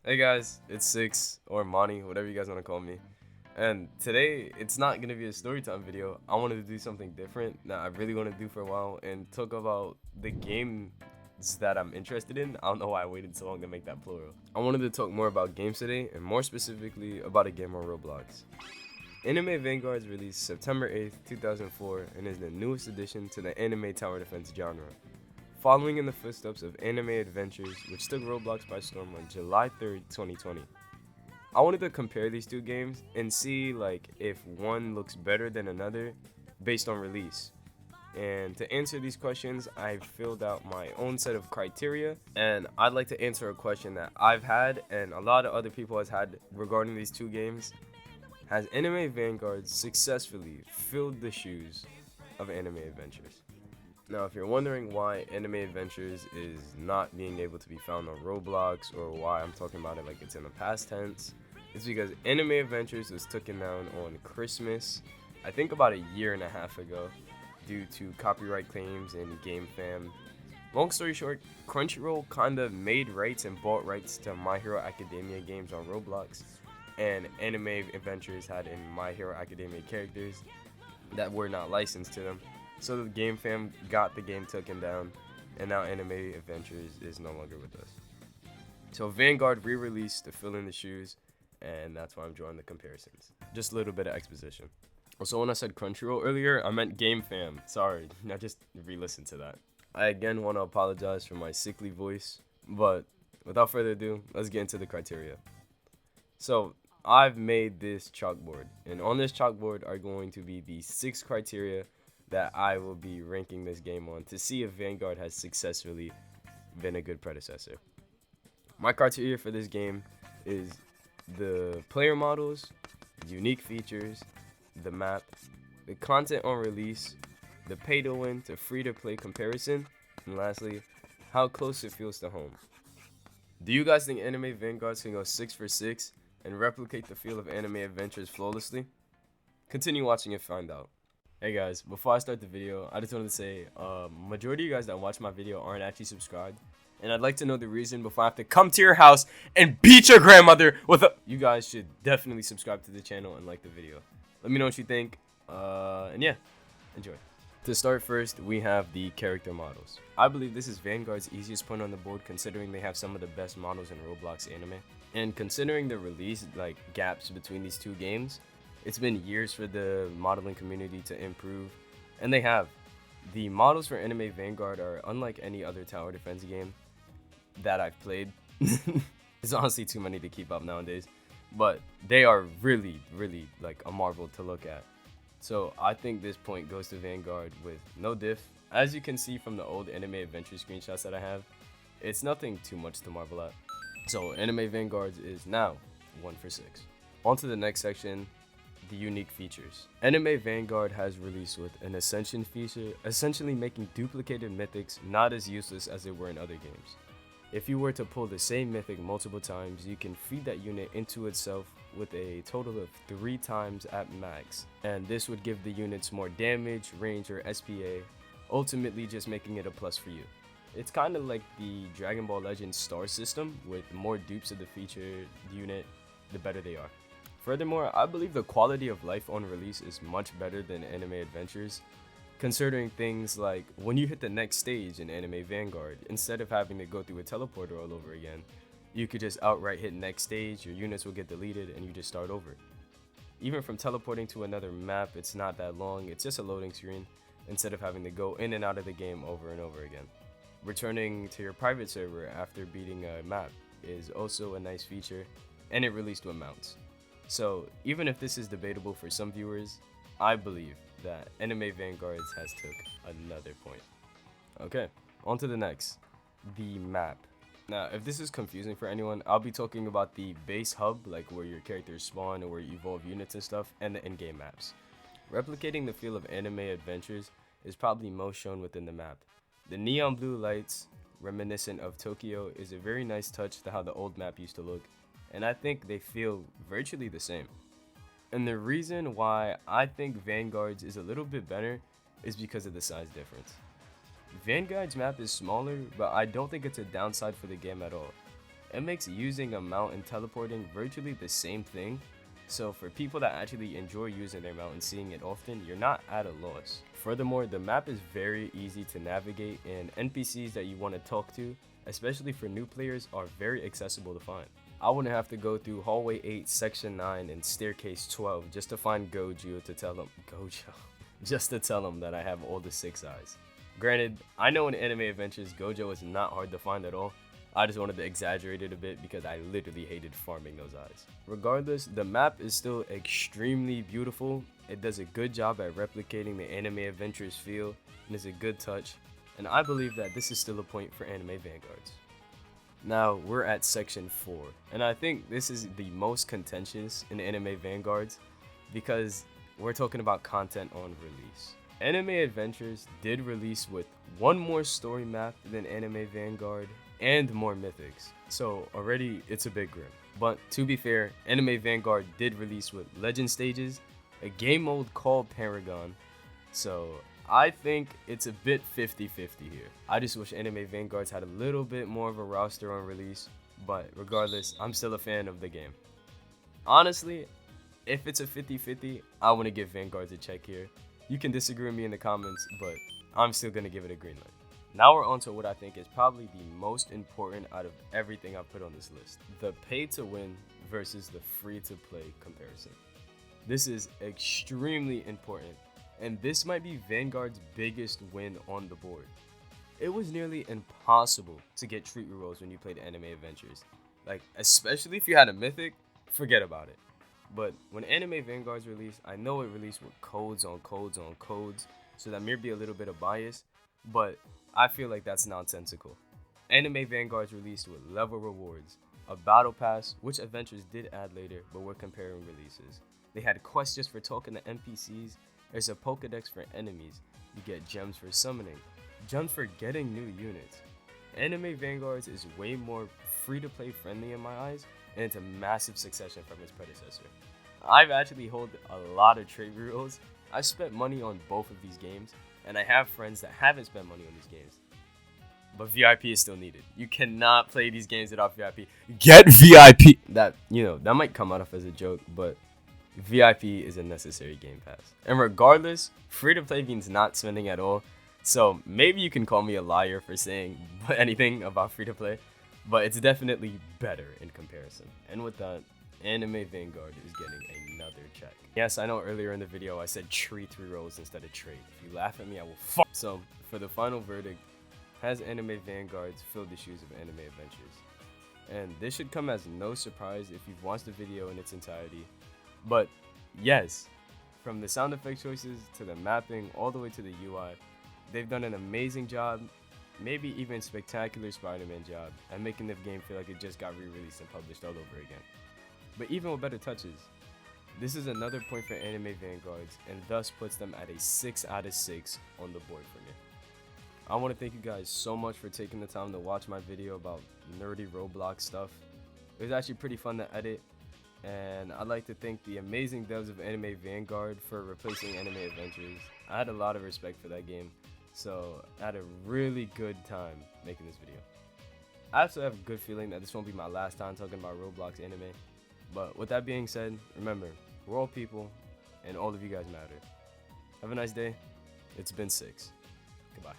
Hey guys, it's Six or Monty, whatever you guys want to call me. And today it's not gonna be a storytime video. I wanted to do something different that I really want to do for a while and talk about the games that I'm interested in. I don't know why I waited so long to make that plural. I wanted to talk more about games today and more specifically about a game on Roblox. Anime Vanguards released September 8th, 2004 and is the newest addition to the anime tower defense genre. Following in the footsteps of Anime Adventures, which took Roblox by storm on July 3rd, 2020. I wanted to compare these two games and see if one looks better than another based on release. And to answer these questions, I filled out my own set of criteria, and I'd like to answer a question that I've had and a lot of other people has had regarding these two games. Has Anime Vanguard successfully filled the shoes of Anime Adventures? Now, if you're wondering why Anime Adventures is not being able to be found on Roblox or why I'm talking about it like it's in the past tense, it's because Anime Adventures was taken down on Christmas, I think about a year and a half ago, due to copyright claims and game fam. Long story short, Crunchyroll kinda made rights and bought rights to My Hero Academia games on Roblox, and Anime Adventures had in My Hero Academia characters that were not licensed to them. So the game fam got the game taken down, and now Anime Adventures is no longer with us. So Vanguard re-released to fill in the shoes, and that's why I'm drawing the comparisons. Just a little bit of exposition. Also, when I said Crunchyroll earlier, I meant Game Fam. Sorry, now just re-listen to that. I again want to apologize for my sickly voice, but without further ado, let's get into the criteria. So I've made this chalkboard, and on this chalkboard are going to be the 6 criteria that I will be ranking this game on to see if Vanguard has successfully been a good predecessor. My criteria for this game is the player models, unique features, the map, the content on release, the pay to win to free to play comparison, and lastly, how close it feels to home. Do you guys think Anime Vanguards can go 6 for 6 and replicate the feel of Anime Adventures flawlessly? Continue watching and find out. Hey guys, before I start the video, I just wanted to say, majority of you guys that watch my video aren't actually subscribed, and I'd like to know the reason before I have to come to your house and beat your grandmother with a... You guys should definitely subscribe to the channel and like the video. Let me know what you think, and yeah, enjoy. To start first, we have the character models. I believe this is Vanguard's easiest point on the board considering they have some of the best models in Roblox anime. And considering the release gaps between these two games, it's been years for the modeling community to improve, and they have. The models for Anime Vanguard are unlike any other tower defense game that I've played. It's honestly too many to keep up nowadays, but they are really a marvel to look at. So I think this point goes to Vanguard with no diff. As you can see from the old Anime Adventure screenshots that I have, it's nothing too much to marvel at. So Anime Vanguards is now 1 for 6. On to the next section, the unique features. Anime Vanguard has released with an Ascension feature, essentially making duplicated mythics not as useless as they were in other games. If you were to pull the same mythic multiple times, you can feed that unit into itself with a total of 3 times at max, and this would give the units more damage, range, or SPA, ultimately just making it a plus for you. It's kind of like the Dragon Ball Legends star system, with more dupes of the featured unit, the better they are. Furthermore, I believe the quality of life on release is much better than Anime Adventures, considering things like when you hit the next stage in Anime Vanguard, instead of having to go through a teleporter all over again, you could just outright hit next stage, your units will get deleted, and you just start over. Even from teleporting to another map, it's not that long, it's just a loading screen, instead of having to go in and out of the game over and over again. Returning to your private server after beating a map is also a nice feature, and it released with mounts. So even if this is debatable for some viewers, I believe that Anime Vanguards has took another point. Okay, on to the next, the map. Now, if this is confusing for anyone, I'll be talking about the base hub, like where your characters spawn and where you evolve units and stuff, and the in-game maps. Replicating the feel of Anime Adventures is probably most shown within the map. The neon blue lights, reminiscent of Tokyo, is a very nice touch to how the old map used to look, and I think they feel virtually the same. And the reason why I think Vanguard's is a little bit better is because of the size difference. Vanguard's map is smaller, but I don't think it's a downside for the game at all. it makes using a mount and teleporting virtually the same thing. So for people that actually enjoy using their mount and seeing it often, you're not at a loss. Furthermore, the map is very easy to navigate, and NPCs that you want to talk to, especially for new players, are very accessible to find. I wouldn't have to go through hallway 8, section 9, and staircase 12 just to find Gojo to tell him just to tell him that I have all the 6 eyes. Granted, I know in Anime Adventures, Gojo is not hard to find at all. I just wanted to exaggerate it a bit because I literally hated farming those eyes. Regardless, the map is still extremely beautiful. It does a good job at replicating the Anime Adventures feel and is a good touch. And I believe that this is still a point for Anime Vanguards. Now, we're at section 4, and I think this is the most contentious in Anime Vanguards because we're talking about content on release. Anime Adventures did release with one more story map than Anime Vanguard and more mythics, so already it's a big grim. But to be fair, Anime Vanguard did release with legend stages, a game mode called Paragon, so I think it's a bit 50-50 here. I just wish Anime Vanguards had a little bit more of a roster on release, but regardless, I'm still a fan of the game. Honestly, if it's a 50-50, I want to give Vanguards a check here. You can disagree with me in the comments, but I'm still going to give it a green light. Now we're on to what I think is probably the most important out of everything I've put on this list. The pay to win versus the free to play comparison. This is extremely important, and this might be Vanguard's biggest win on the board. It was nearly impossible to get treat rerolls when you played Anime Adventures. Like, especially if you had a mythic, forget about it. But when Anime Vanguards released, I know it released with codes on codes on codes, so that may be a little bit of bias, but I feel like that's nonsensical. Anime Vanguards released with level rewards, a battle pass, which Adventures did add later, but we're comparing releases. They had quests just for talking to NPCs, there's a Pokedex for enemies, you get gems for summoning, gems for getting new units. Anime Vanguards is way more free-to-play friendly in my eyes, and it's a massive succession from its predecessor. I've actually held a lot of trade rerolls. I've spent money on both of these games, and I have friends that haven't spent money on these games. But VIP is still needed. You cannot play these games without VIP. Get VIP! That might come out as a joke, but VIP is a necessary game pass. And regardless, free-to-play means not spending at all. So maybe you can call me a liar for saying anything about free-to-play, but it's definitely better in comparison. And with that, Anime Vanguard is getting another check. Yes, I know earlier in the video I said treat rerolls instead of trade. If you laugh at me, I will fuck. So, for the final verdict, has Anime Vanguards filled the shoes of Anime Adventures? And this should come as no surprise if you've watched the video in its entirety. But yes, from the sound effect choices to the mapping all the way to the UI, they've done an amazing job, maybe even spectacular Spider-Man job, at making the game feel like it just got re-released and published all over again. But even with better touches, this is another point for Anime Vanguards and thus puts them at a 6 out of 6 on the board for me. I want to thank you guys so much for taking the time to watch my video about nerdy Roblox stuff. It was actually pretty fun to edit, and I'd like to thank the amazing devs of Anime Vanguard for replacing Anime Adventures. I had a lot of respect for that game, so I had a really good time making this video. I also have a good feeling that this won't be my last time talking about Roblox anime. But with that being said, remember, we're all people, and all of you guys matter. Have a nice day. It's been 6. Goodbye.